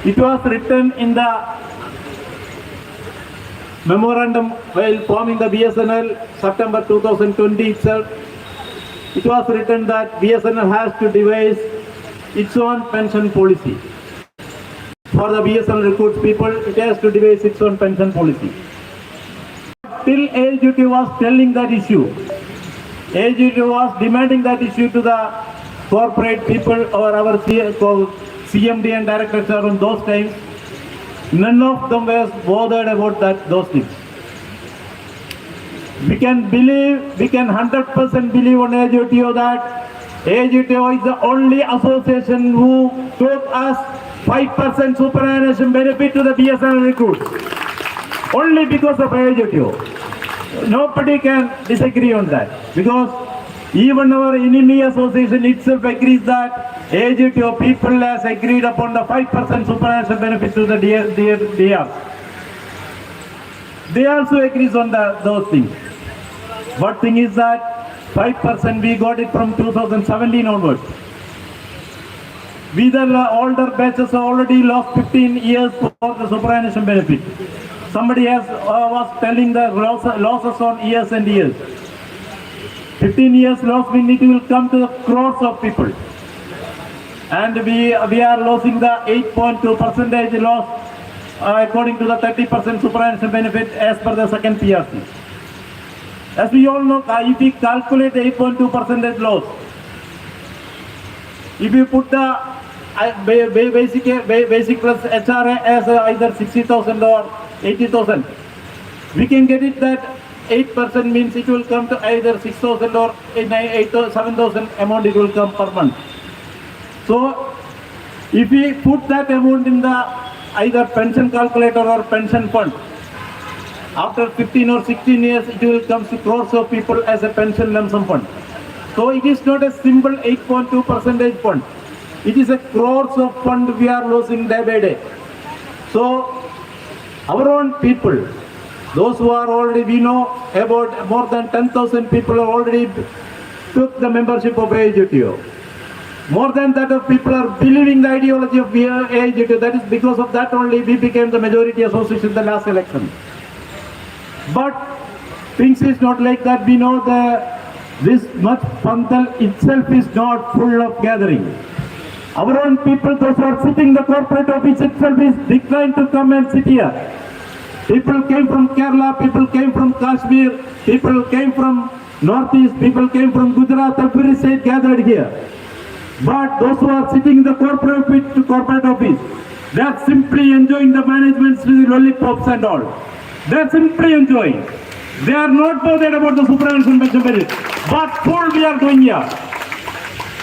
It was written in the memorandum while forming the BSNL September 2020 itself. It was written that BSNL has to devise its own pension policy. For the BSNL recruits people, it has to devise its own pension policy. Till Day2 was telling that issue, Day2 was demanding that issue to the corporate people or our CMD and directors in those times. None of them was bothered about those things. We can 100% believe on Day2 that Day2 is the only association who took us 5% superannuation benefit to the BSNL recruits. Only because of Day2. Nobody can disagree on that, because even our enemy association itself agrees that Day2 people has agreed upon the 5% superannuation benefit to the DR. They also agrees on those things. But thing is that 5% we got it from 2017 onwards. We the older batches already lost 15 years for the superannuation benefit. Somebody was telling the losses on years and years. 15 years loss means it will come to the crores of people. And we are losing the 8.2% loss according to the 30% superannuation benefit as per the second PRC. As we all know, if we calculate the 8.2% loss, if you put the basic plus HRA as either 60,000 or 80,000, we can get it that 8% means it will come to either 6,000 or 7,000 amount it will come per month. So if we put that amount in the either pension calculator or pension fund, after 15 or 16 years it will come to crores of people as a pension lump sum fund. So it is not a simple 8.2% fund. It is a crores of fund we are losing day by day. So our own people, those who are already, we know about more than 10,000 people already took the membership of Day2. More than that of people are believing the ideology of Day2. That is because of that only we became the majority association in the last election. But things is not like that. We know that this much Pandal itself is not full of gathering. Our own people, those who are sitting in the corporate office itself, is declined to come and sit here. People came from Kerala, people came from Kashmir, people came from Northeast, people came from Gujarat, every state gathered here. But those who are sitting in the corporate office, they are simply enjoying the management's lollipops and all. They are simply enjoying. They are not bothered about the superannuation pension benefit. But full we are doing here.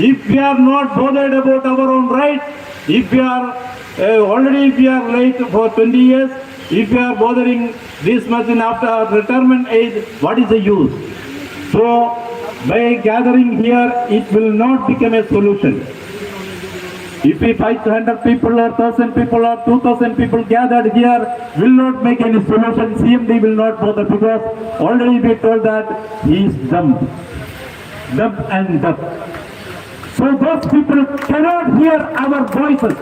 If we are not bothered about our own right, if we are already we are late for 20 years, if we are bothering this much in after retirement age, what is the use? So by gathering here, it will not become a solution. If we 500 people or 1,000 people or 2,000 people gathered here, will not make any solution. CMD will not bother, because already we told that he is dumb and dumb. So those people cannot hear our voices,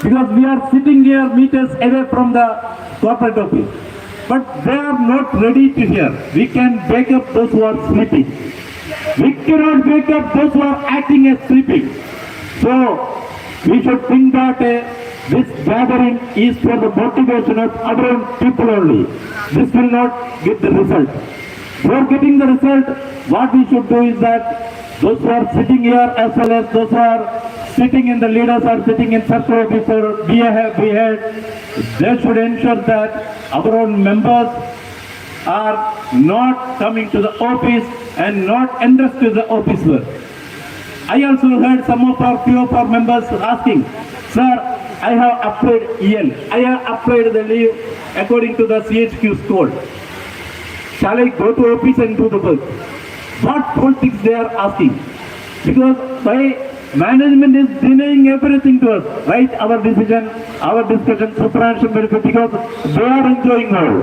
because we are sitting here meters away from the corporate office. But they are not ready to hear. We can wake up those who are sleeping. We cannot wake up those who are acting as sleeping. So we should think that this gathering is for the motivation of our own people only. This will not get the result. For getting the result, what we should do is that those who are sitting here as well as those who are sitting in the leaders are sitting in circle office or BHead, they should ensure that our own members are not coming to the office and not entrusted to the office work. I also heard few of our members asking, sir, I have applied EL. I have applied the leave according to the CHQ code. Shall I go to office and do the work? What politics they are asking? Because by management is denying everything to us, right? Our decision, our discussion, superannuation benefit, because they are enjoying all.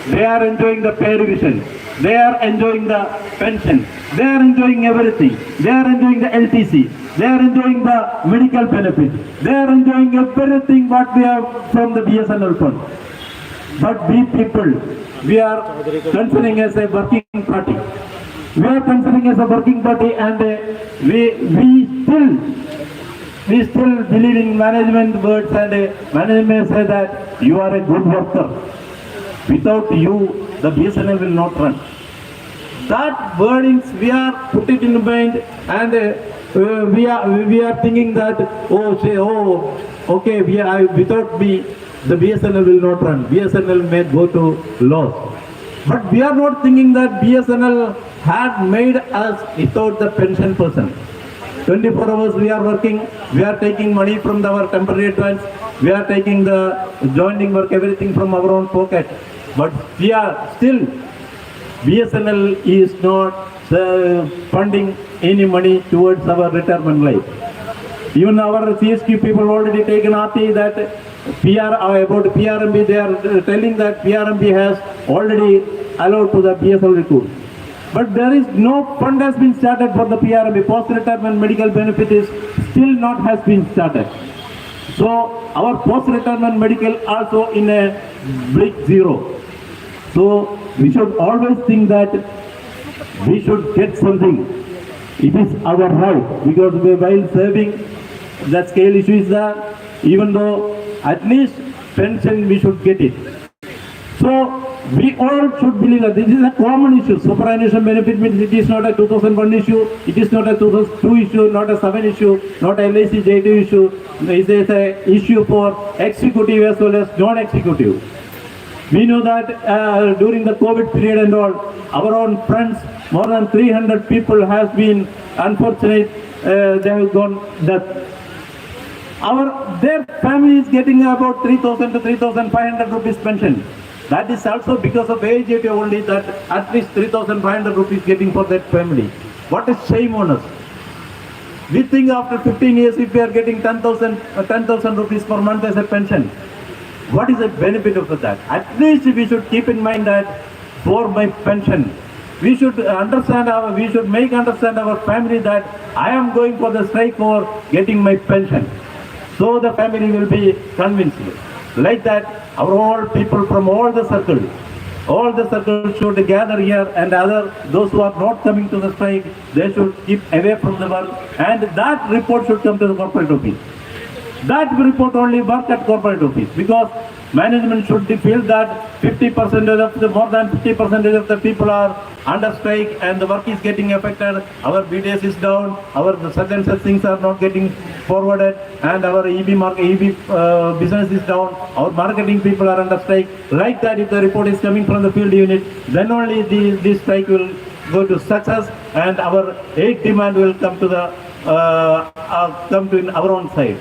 They are enjoying the pay revision. They are enjoying the pension. They are enjoying everything. They are enjoying the LTC. They are enjoying the medical benefit. They are enjoying everything what we have from the BSNL fund. But we people, we are considering as a working party. We are considering as a working party, and we still believe in management words, and management say that you are a good worker. Without you, the BSNL will not run. That wordings we are put it in mind, and we are thinking that okay, without me the BSNL will not run. BSNL may go to loss. But we are not thinking that BSNL had made us without the pension person. 24 hours we are working, we are taking money from our temporary advance, we are taking the joining work, everything from our own pocket. But we are still, BSNL is not funding any money towards our retirement life. Even our CSQ people already taken RT that about PRMB, they are telling that PRMB has already allowed to the BSNL recruit. But there is no fund has been started for the PRMB. Post-retirement medical benefit is still not has been started. So our post-retirement medical also in a big zero. So we should always think that we should get something. It is our right, because while serving, that scale issue is there. Even though at least pension we should get it. So we all should believe that this is a common issue. Superannuation benefit means it is not a 2001 issue, it is not a 2002 issue, not a 7 issue, not a LIC Day2 issue. It is an issue for executive as well as non-executive. We know that during the COVID period and all, our own friends, more than 300 people has been unfortunate, they have gone death. Their family is getting about 3,000 to 3,500 rupees pension. That is also because of age only, that at least 3,500 rupees getting for that family. What a shame on us. We think after 15 years, if we are getting 10,000 rupees per month as a pension, what is the benefit of that? At least we should keep in mind that for my pension, we should understand our family that I am going for the strike for getting my pension. So the family will be convinced. Like that, our all people from all the circles should gather here, and those who are not coming to the strike, they should keep away from the work, and that report should come to the corporate office. That report only work at corporate office, because management should feel that 50% more than 50% of the people are under strike and the work is getting affected. Our BDS is down, our certain things are not getting forwarded, and our EB business is down. Our marketing people are under strike. Like that, if the report is coming from the field unit, then only this strike will go to success, and our 8 demand will come to our own side.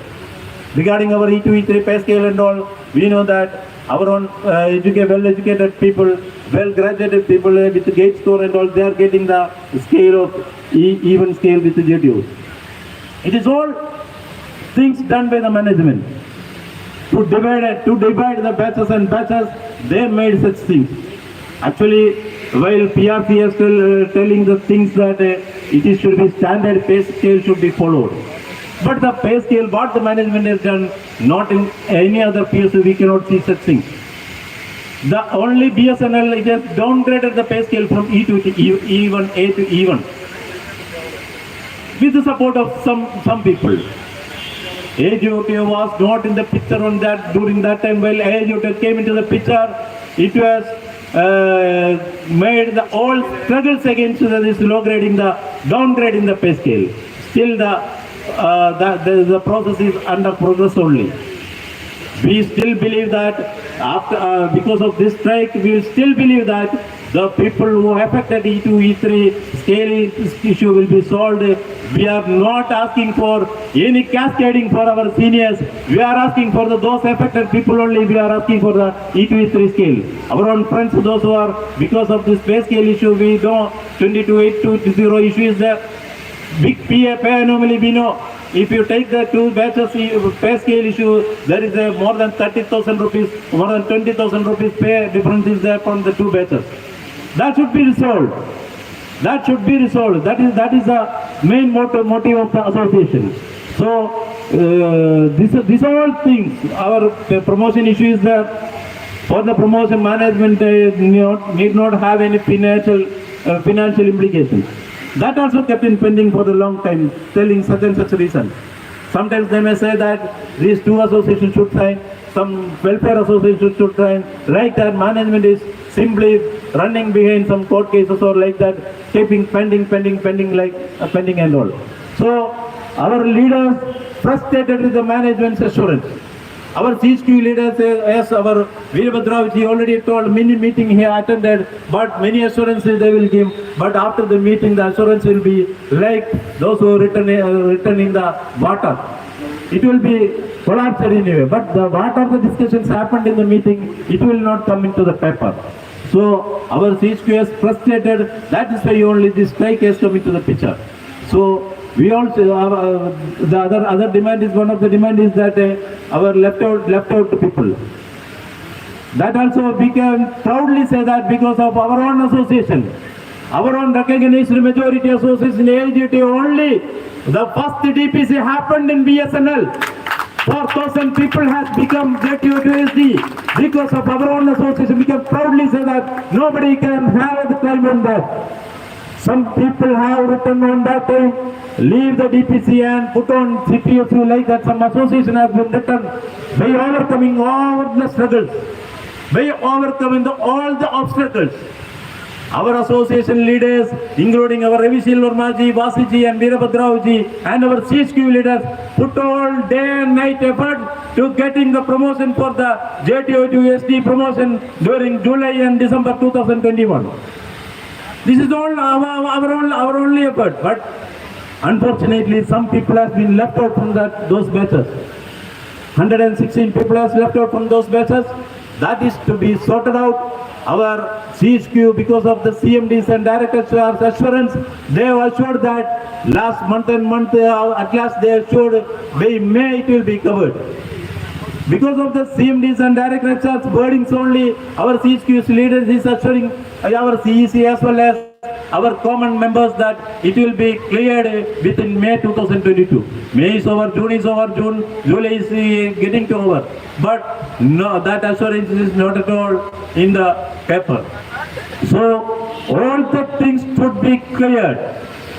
Regarding our E2, E3 pay scale and all, we know that our own well-educated people, well-graduated people with the gate score and all, they are getting the scale of even scale with the Day2. It is all things done by the management. To divide the batches and batches, they made such things. Actually, while PRC is still telling the things that it should be standard pay scale should be followed. But the pay scale, what the management has done, not in any other PSU, we cannot see such things. The only BSNL, it has downgraded the pay scale from E2 to E1, A to E1. With the support of some people. AJOT was not in the picture on that during that time. While AJOT came into the picture, it was made the all struggles against this downgrading the pay scale. Still the process is under progress only. We still believe that because of this strike, we will still believe that the people who affected E2, E3 scale issue will be solved. We are not asking for any cascading for our seniors. We are asking for those affected people only. We are asking for the E2, E3 scale. Our own friends, those who are, because of this pay scale issue, we know 22.820 issue is there. Big pay anomaly, we know. If you take the two batches pay scale issue, there is more than 30,000 rupees, more than 20,000 rupees pay difference is there from the two batches. That should be resolved. That should be resolved. That is the main motive of the association. So these are all things. Our promotion issue is that for the promotion management need not have any financial implications. That also kept in pending for the long time, telling such and such reasons. Sometimes they may say that these two associations should sign, some welfare associations should sign, like that management is simply running behind some court cases or like that, keeping pending like pending and all. So our leaders frustrated with the management's assurance. Our CSQ leaders, as our Veerabhadraji already told, many meeting he attended, but many assurances they will give. But after the meeting, the assurance will be like those who written in the water. It will be collapsed anyway. But what are the discussions happened in the meeting, it will not come into the paper. So our CSQ is frustrated. That is why only this strike has come into the picture. So we also the other demand is, one of the demand is that our left out people. That also we can proudly say that because of our own association, our own recognized majority association AGT only, the first DPC happened in BSNL. 4,000 people has become Day2 because of our own association. We can proudly say that nobody can have the claim on that. Some people have written on that time, leave the DPC and put on CPSU like that. Some association has been written by overcoming all the struggles, by overcoming all the obstacles. Our association leaders, including our Ravi Silvarmaji, Vasiji and Veerabhadraji and our CSQ leaders, put all day and night effort to getting the promotion for the Day2 promotion during July and December 2021. This is all our only effort, but unfortunately some people have been left out from those batches. 116 people have left out from those batches. That is to be sorted out. Our CSQ, because of the CMDs and directors assurance, they have assured that last month at last they assured by May it will be covered. Because of the CMDs and directors wordings only, our CSQ's leaders is assuring our CEC as well as our common members that it will be cleared within May 2022. May is over, June is over, July is getting to over. But no, that assurance is not at all in the paper. So all the things should be cleared.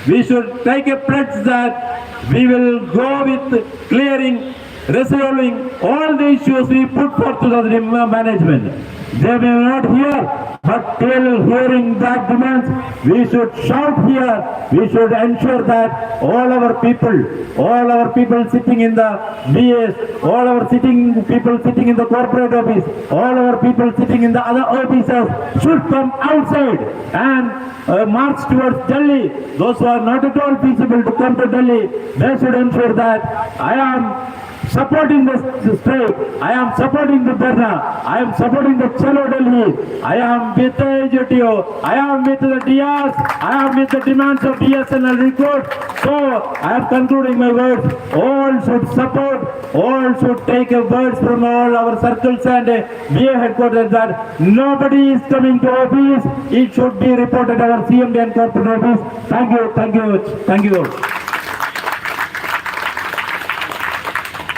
We should take a pledge that we will go with clearing, resolving all the issues we put forth to the management. They may not hear, but till hearing that demands, we should shout here. We should ensure that all our people sitting in the BS, all our people sitting in the corporate office, all our people sitting in the other offices should come outside and march towards Delhi. Those who are not at all feasible to come to Delhi, they should ensure that I am supporting the strike, I am supporting the Dharna, I am supporting the Chalo Delhi, I am with the AGTO, I am with the DRs, I am with the demands of BSNL record. So I am concluding my words. All should support, all should take words from all our circles and BA headquarters that nobody is coming to office. It should be reported our CMD and corporate office. Thank you.